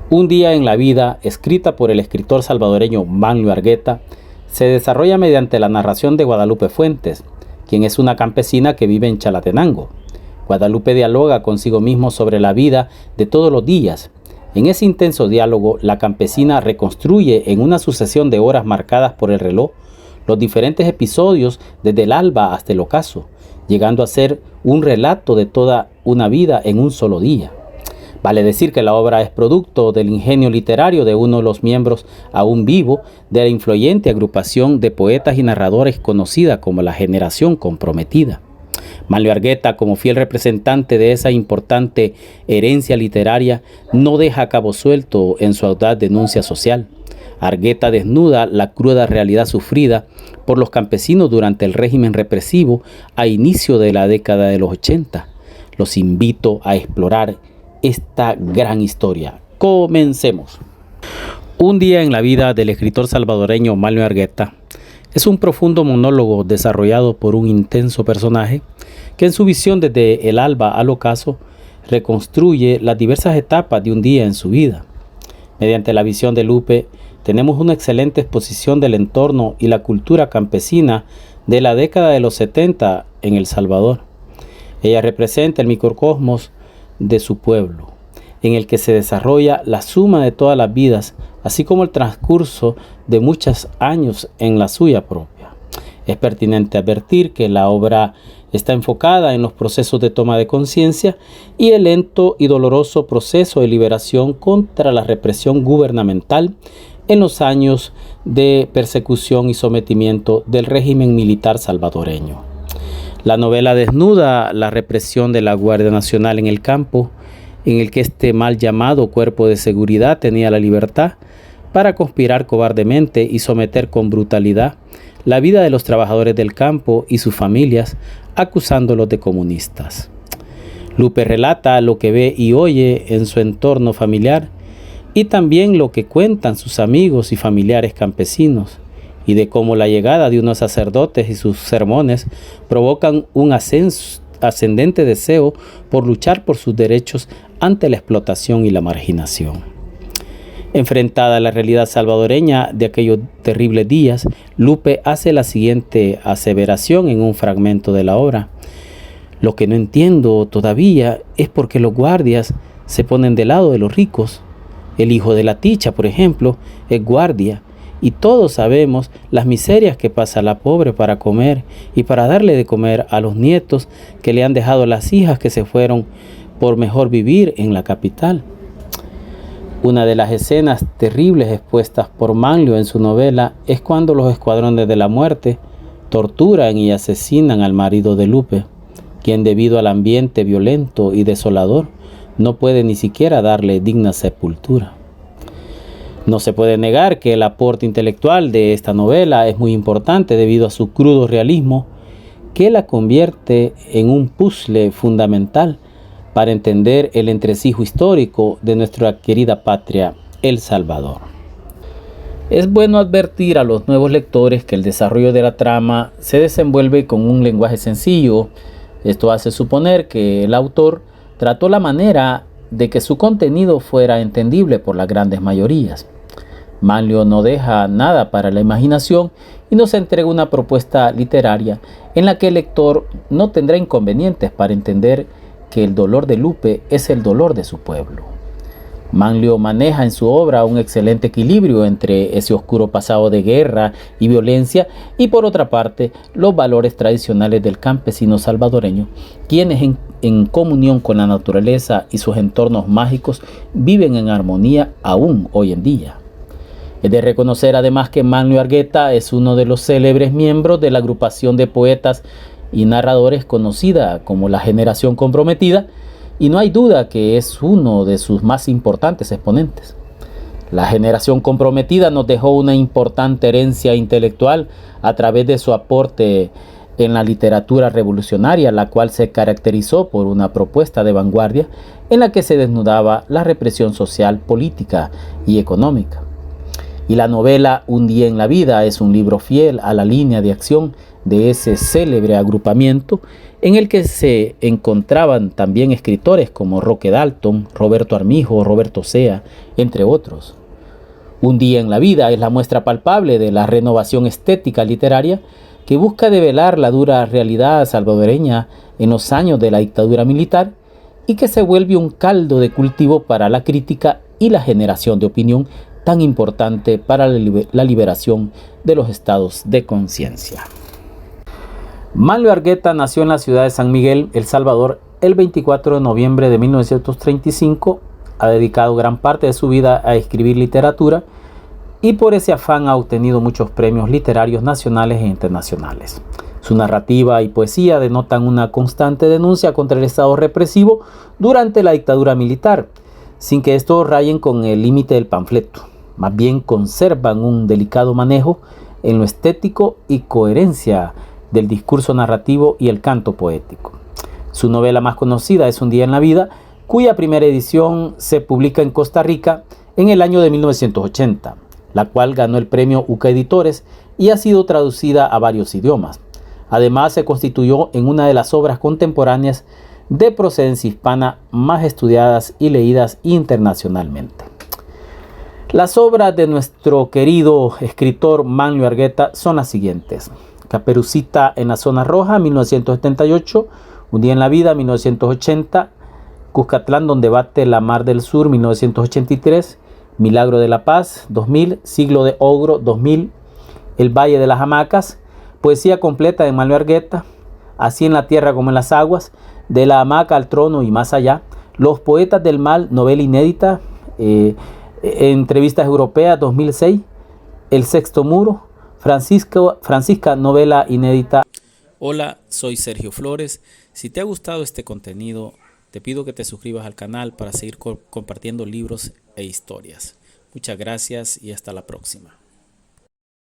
Un día en la vida, escrita por el escritor salvadoreño Manlio Argueta, se desarrolla mediante la narración de Guadalupe Fuentes, quien es una campesina que vive en Chalatenango. Guadalupe dialoga consigo mismo sobre la vida de todos los días. En ese intenso diálogo, la campesina reconstruye en una sucesión de horas marcadas por el reloj los diferentes episodios desde el alba hasta el ocaso, llegando a ser un relato de toda una vida en un solo día. Vale decir que la obra es producto del ingenio literario de uno de los miembros aún vivo de la influyente agrupación de poetas y narradores conocida como la Generación Comprometida. Manlio Argueta, como fiel representante de esa importante herencia literaria, no deja cabo suelto en su audaz denuncia social. Argueta desnuda la cruda realidad sufrida por los campesinos durante el régimen represivo a inicio de la década de los 80. Los invito a explorar esta gran historia. Comencemos. Un día en la vida del escritor salvadoreño Manlio Argueta es un profundo monólogo desarrollado por un intenso personaje que en su visión desde el alba al ocaso reconstruye las diversas etapas de un día en su vida. Mediante la visión de Lupe tenemos una excelente exposición del entorno y la cultura campesina de la década de los 70 en El Salvador. Ella representa el microcosmos de su pueblo, en el que se desarrolla la suma de todas las vidas, así como el transcurso de muchos años en la suya propia. Es pertinente advertir que la obra está enfocada en los procesos de toma de conciencia y el lento y doloroso proceso de liberación contra la represión gubernamental en los años de persecución y sometimiento del régimen militar salvadoreño. La novela desnuda la represión de la Guardia Nacional en el campo, en el que este mal llamado cuerpo de seguridad tenía la libertad para conspirar cobardemente y someter con brutalidad la vida de los trabajadores del campo y sus familias, acusándolos de comunistas. Lupe relata lo que ve y oye en su entorno familiar y también lo que cuentan sus amigos y familiares campesinos, y de cómo la llegada de unos sacerdotes y sus sermones provocan un ascendente deseo por luchar por sus derechos ante la explotación y la marginación. Enfrentada a la realidad salvadoreña de aquellos terribles días, Lupe hace la siguiente aseveración en un fragmento de la obra: "Lo que no entiendo todavía es por qué los guardias se ponen del lado de los ricos. El hijo de la ticha, por ejemplo, es guardia, y todos sabemos las miserias que pasa la pobre para comer y para darle de comer a los nietos que le han dejado las hijas que se fueron por mejor vivir en la capital". Una de las escenas terribles expuestas por Manlio en su novela es cuando los escuadrones de la muerte torturan y asesinan al marido de Lupe, quien debido al ambiente violento y desolador no puede ni siquiera darle digna sepultura. No se puede negar que el aporte intelectual de esta novela es muy importante debido a su crudo realismo, que la convierte en un puzzle fundamental para entender el entresijo histórico de nuestra querida patria, El Salvador. Es bueno advertir a los nuevos lectores que el desarrollo de la trama se desenvuelve con un lenguaje sencillo. Esto hace suponer que el autor trató la manera de que su contenido fuera entendible por las grandes mayorías. Manlio no deja nada para la imaginación y nos entrega una propuesta literaria en la que el lector no tendrá inconvenientes para entender que el dolor de Lupe es el dolor de su pueblo. Manlio maneja en su obra un excelente equilibrio entre ese oscuro pasado de guerra y violencia y, por otra parte, los valores tradicionales del campesino salvadoreño, quienes en comunión con la naturaleza y sus entornos mágicos viven en armonía aún hoy en día. Es de reconocer además que Manlio Argueta es uno de los célebres miembros de la agrupación de poetas y narradores conocida como la Generación Comprometida, y no hay duda que es uno de sus más importantes exponentes. La Generación Comprometida nos dejó una importante herencia intelectual a través de su aporte en la literatura revolucionaria, la cual se caracterizó por una propuesta de vanguardia en la que se desnudaba la represión social, política y económica. Y la novela Un día en la vida es un libro fiel a la línea de acción de ese célebre agrupamiento en el que se encontraban también escritores como Roque Dalton, Roberto Armijo, Roberto Sea, entre otros. Un día en la vida es la muestra palpable de la renovación estética literaria que busca develar la dura realidad salvadoreña en los años de la dictadura militar y que se vuelve un caldo de cultivo para la crítica y la generación de opinión tan importante para la liberación de los estados de conciencia. Manlio Argueta nació en la ciudad de San Miguel, El Salvador, el 24 de noviembre de 1935. Ha dedicado gran parte de su vida a escribir literatura y por ese afán ha obtenido muchos premios literarios nacionales e internacionales. Su narrativa y poesía denotan una constante denuncia contra el Estado represivo durante la dictadura militar, sin que estos rayen con el límite del panfleto. Más bien conservan un delicado manejo en lo estético y coherencia del discurso narrativo y el canto poético. Su novela más conocida es Un día en la vida, cuya primera edición se publica en Costa Rica en el año de 1980, la cual ganó el premio UCA Editores y ha sido traducida a varios idiomas. Además, se constituyó en una de las obras contemporáneas de procedencia hispana más estudiadas y leídas internacionalmente. Las obras de nuestro querido escritor Manlio Argueta son las siguientes: Caperucita en la zona roja, 1978, Un día en la vida, 1980, Cuscatlán donde bate la mar del sur, 1983, Milagro de la Paz, 2000, Siglo de Ogro, 2000, El Valle de las Hamacas, poesía completa de Manlio Argueta, Así en la tierra como en las aguas, De la hamaca al trono y más allá, Los poetas del mal, novela inédita, Entrevistas europeas, 2006, El sexto muro, Francisca, novela inédita. Hola, soy Sergio Flores. Si te ha gustado este contenido, te pido que te suscribas al canal para seguir compartiendo libros e historias. Muchas gracias y hasta la próxima.